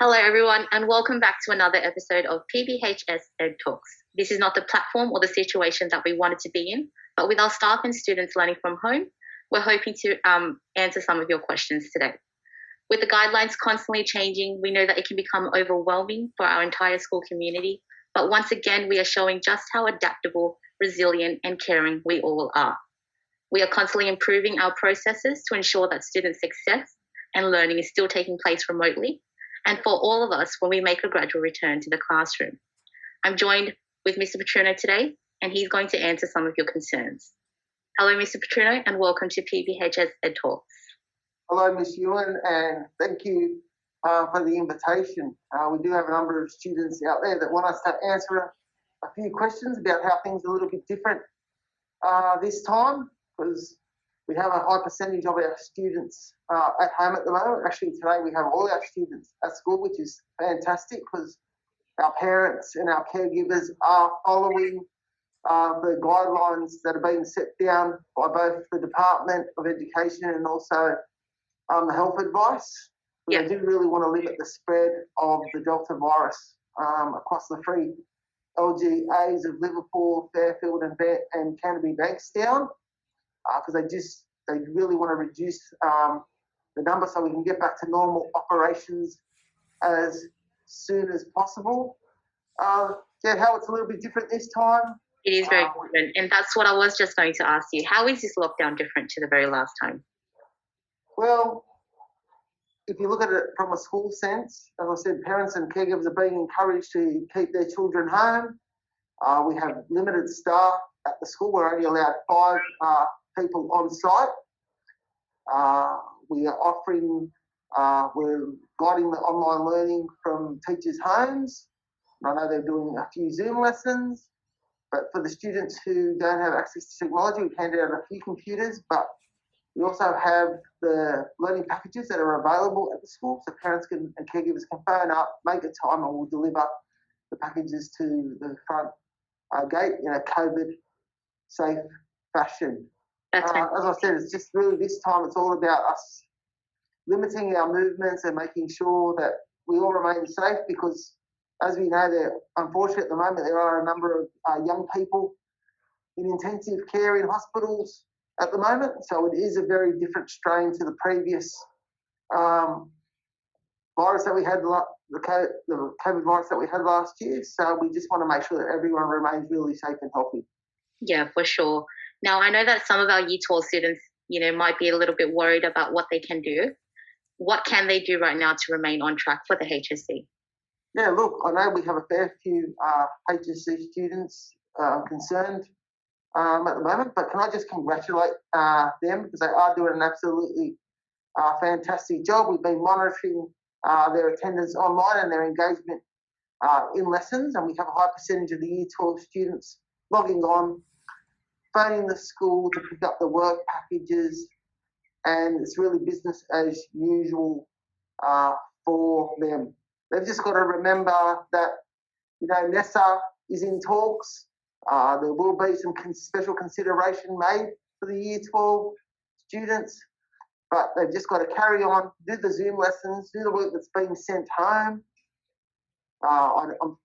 Hello, everyone, and welcome back to another episode of PBHS Ed Talks. This is not the platform or the situation that we wanted to be in, but with our staff and students learning from home, we're hoping to answer some of your questions today. With the guidelines constantly changing, we know that it can become overwhelming for our entire school community, but once again, we are showing just how adaptable, resilient, and caring we all are. We are constantly improving our processes to ensure that student success and learning is still taking place remotely, and for all of us when we make a gradual return to the classroom. I'm joined with Mr. Patruno today, and he's going to answer some of your concerns. Hello, Mr. Patruno, and welcome to PBHS Ed Talks. Hello, Ms. Nguyen, and thank you for the invitation. We do have a number of students out there that want us to answer a few questions about how things are a little bit different this time, because we have a high percentage of our students at home at the moment. Actually, today we have all our students at school, which is fantastic because our parents and our caregivers are following the guidelines that are being set down by both the Department of Education and also the health advice. Yeah. They do really want to limit the spread of the Delta virus across the three LGAs of Liverpool, Fairfield and Canterbury Bankstown, because they really want to reduce the number so we can get back to normal operations as soon as possible. How it's a little bit different this time. It is very different, and that's what I was just going to ask you. How is this lockdown different to the very last time? Well, if you look at it from a school sense, as I said, parents and caregivers are being encouraged to keep their children home. We have limited staff at the school. We're only allowed 5 people on site. We are we're guiding the online learning from teachers' homes. I know they're doing a few Zoom lessons, but for the students who don't have access to technology, we've handed out a few computers, but we also have the learning packages that are available at the school, so parents and caregivers can phone up, make a time, and we'll deliver the packages to the front gate in a COVID-safe fashion. That's as I said, it's just really this time it's all about us limiting our movements and making sure that we all remain safe, because as we know, unfortunately at the moment there are a number of young people in intensive care in hospitals at the moment, so it is a very different strain to the previous virus that we had, the COVID virus that we had last year. So we just want to make sure that everyone remains really safe and healthy. Yeah, for sure. Now, I know that some of our Year 12 students, might be a little bit worried about what they can do. What can they do right now to remain on track for the HSC? Yeah, look, I know we have a fair few HSC students concerned at the moment, but can I just congratulate them, because they are doing an absolutely fantastic job. We've been monitoring their attendance online and their engagement in lessons, and we have a high percentage of the Year 12 students logging on, phoning the school to pick up the work packages, and it's really business as usual for them. They've just got to remember that, NESA is in talks. There will be some special consideration made for the Year 12 students, but they've just got to carry on, do the Zoom lessons, do the work that's being sent home. I'm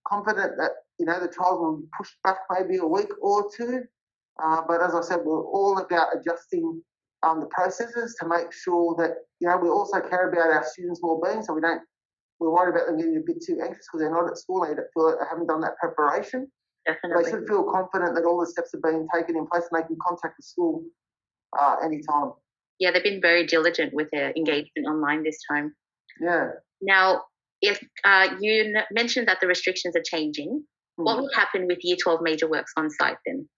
confident that, the trials will be pushed back maybe a week or two. But as I said, we're all about adjusting the processes to make sure that, we also care about our students' well-being, so we're worried about them getting a bit too anxious because they're not at school. They feel like they haven't done that preparation. Definitely. They should feel confident that all the steps are being taken in place and they can contact the school anytime. Yeah, they've been very diligent with their engagement online this time. Yeah. Now, if you mentioned that the restrictions are changing, what will happen with Year 12 major works on site then?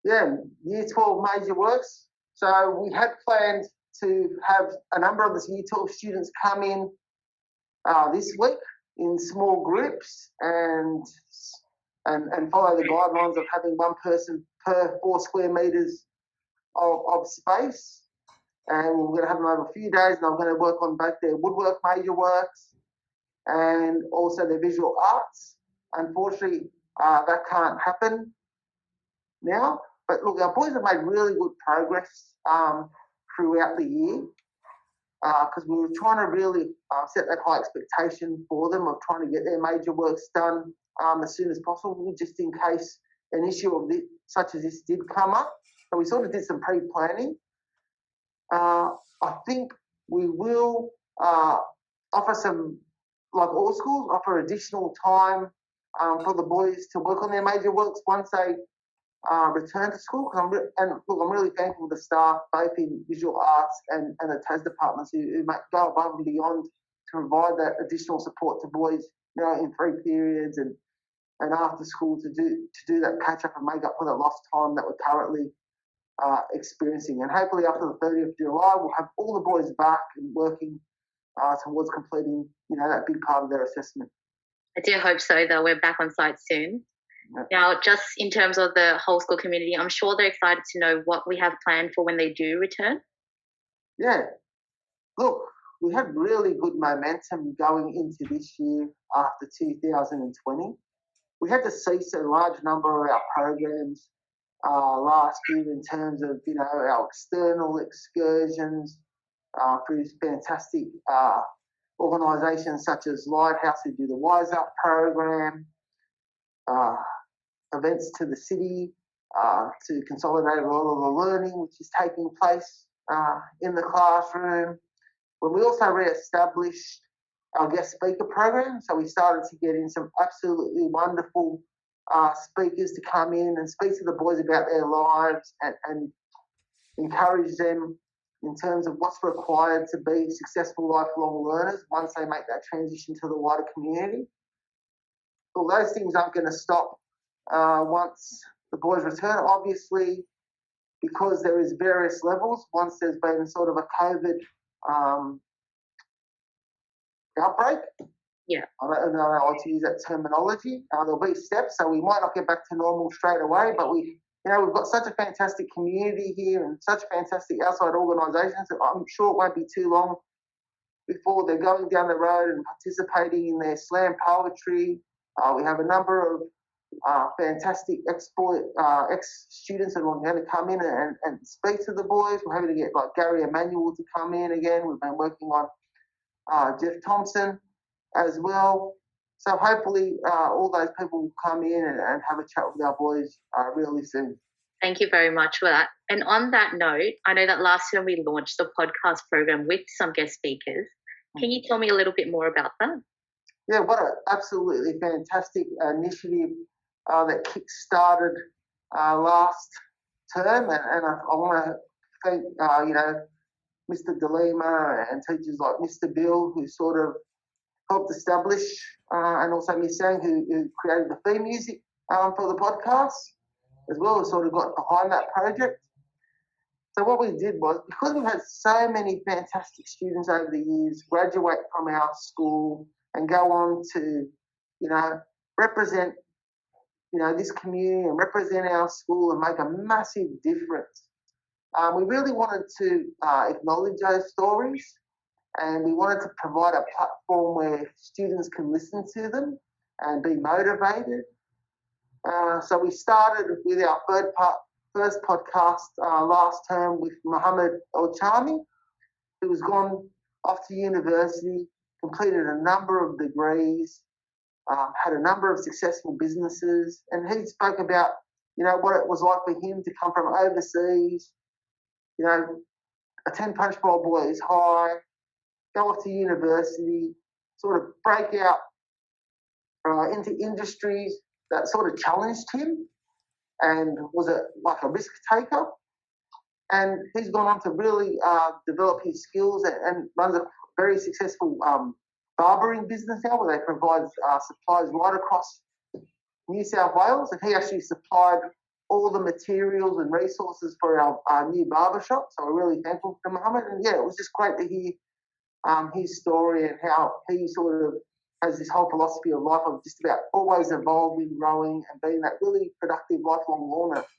Yeah, Year 12 major works. So we had planned to have a number of the Year 12 students come in this week in small groups and follow the guidelines of having one person per 4 square metres of space. And we're going to have them over a few days, and I'm going to work on both their woodwork major works and also their visual arts. Unfortunately, that can't happen now. But look, our boys have made really good progress throughout the year. because we were trying to really set that high expectation for them of trying to get their major works done as soon as possible, just in case an issue of this, such as this did come up. So we sort of did some pre-planning. I think we will offer some, like all schools, offer additional time for the boys to work on their major works once they return to school. I'm really thankful to the staff, both in visual arts and the TAS departments, who go above and beyond to provide that additional support to boys, in 3 periods and after school to do that catch up and make up for the lost time that we're currently experiencing. And hopefully after the 30th of July, we'll have all the boys back and working towards completing, that big part of their assessment. I do hope so, that we're back on site soon. Now, just in terms of the whole school community, I'm sure they're excited to know what we have planned for when they do return. Yeah. Look, we had really good momentum going into this year after 2020. We had to cease a large number of our programs last year in terms of, our external excursions through fantastic organisations such as Lighthouse, who do the Wise Up program, events to the city to consolidate all of the learning which is taking place in the classroom. But we also re-established our guest speaker program, so we started to get in some absolutely wonderful speakers to come in and speak to the boys about their lives and encourage them in terms of what's required to be successful lifelong learners once they make that transition to the wider community. Well, those things aren't going to stop once the boys return, obviously, because there is various levels. Once there's been sort of a COVID outbreak, I don't know how to use that terminology. There'll be steps, so we might not get back to normal straight away, but we've got such a fantastic community here and such fantastic outside organisations that I'm sure it won't be too long before they're going down the road and participating in their slam poetry. We have a number of fantastic ex-students that are going to come in and speak to the boys. We're having to get like Gary Emanuel to come in again. We've been working on Jeff Thompson as well. So hopefully all those people will come in and have a chat with our boys really soon. Thank you very much for that. And on that note, I know that last year we launched the podcast program with some guest speakers. Can you tell me a little bit more about that? Yeah, what an absolutely fantastic initiative that kick-started last term. And I want to thank, Mr. DeLima and teachers like Mr. Bill, who sort of helped establish, and also Miss Sang, who created the theme music for the podcast as well, who sort of got behind that project. So what we did was, because we've had so many fantastic students over the years graduate from our school and go on to, represent, this community and represent our school and make a massive difference. We really wanted to acknowledge those stories, and we wanted to provide a platform where students can listen to them and be motivated. So we started with our first podcast last term with Muhammad El-Chami, who has gone off to university, completed a number of degrees, had a number of successful businesses, and he spoke about, what it was like for him to come from overseas, attend Punchbowl Boys High, go off to university, sort of break out into industries that sort of challenged him and was like a risk taker. And he's gone on to really develop his skills and runs a very successful barbering business now, where they provide supplies right across New South Wales. And he actually supplied all the materials and resources for our new barbershop. So we're really thankful to Muhammad. And yeah, it was just great to hear his story and how he sort of has this whole philosophy of life of just about always evolving, growing, and being that really productive lifelong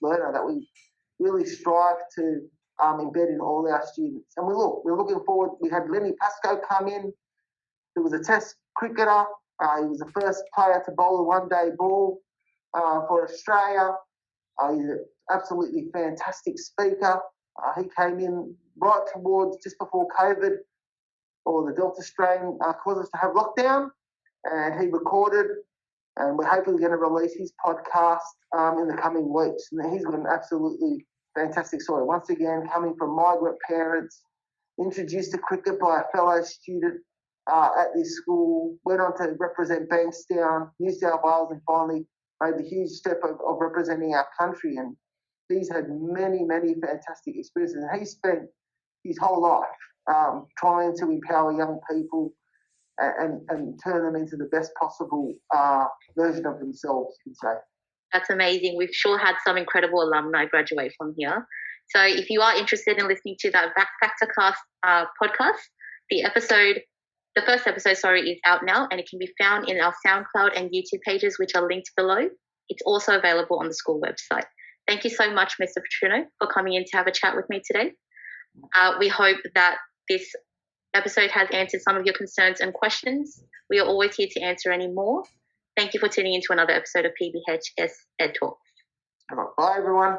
learner that we really strive to embed in all our students. And we're looking forward. We had Lenny Pascoe come in, who was a test cricketer. He was the first player to bowl a one-day ball for Australia. He's an absolutely fantastic speaker. He came in right towards just before COVID or the Delta strain caused us to have lockdown, and he recorded, and we're hopefully going to release his podcast in the coming weeks. And he's got an absolutely fantastic story. Once again, coming from migrant parents, introduced to cricket by a fellow student at this school, went on to represent Bankstown, New South Wales, and finally made the huge step of representing our country. And he's had many, many fantastic experiences. And he spent his whole life trying to empower young people and turn them into the best possible version of themselves, you can say. That's amazing. We've sure had some incredible alumni graduate from here. So if you are interested in listening to that Factercast podcast, the first episode, is out now, and it can be found in our SoundCloud and YouTube pages, which are linked below. It's also available on the school website. Thank you so much, Mr. Patruno, for coming in to have a chat with me today. We hope that this episode has answered some of your concerns and questions. We are always here to answer any more. Thank you for tuning in to another episode of PBHS Ed Talk. All right, bye, everyone.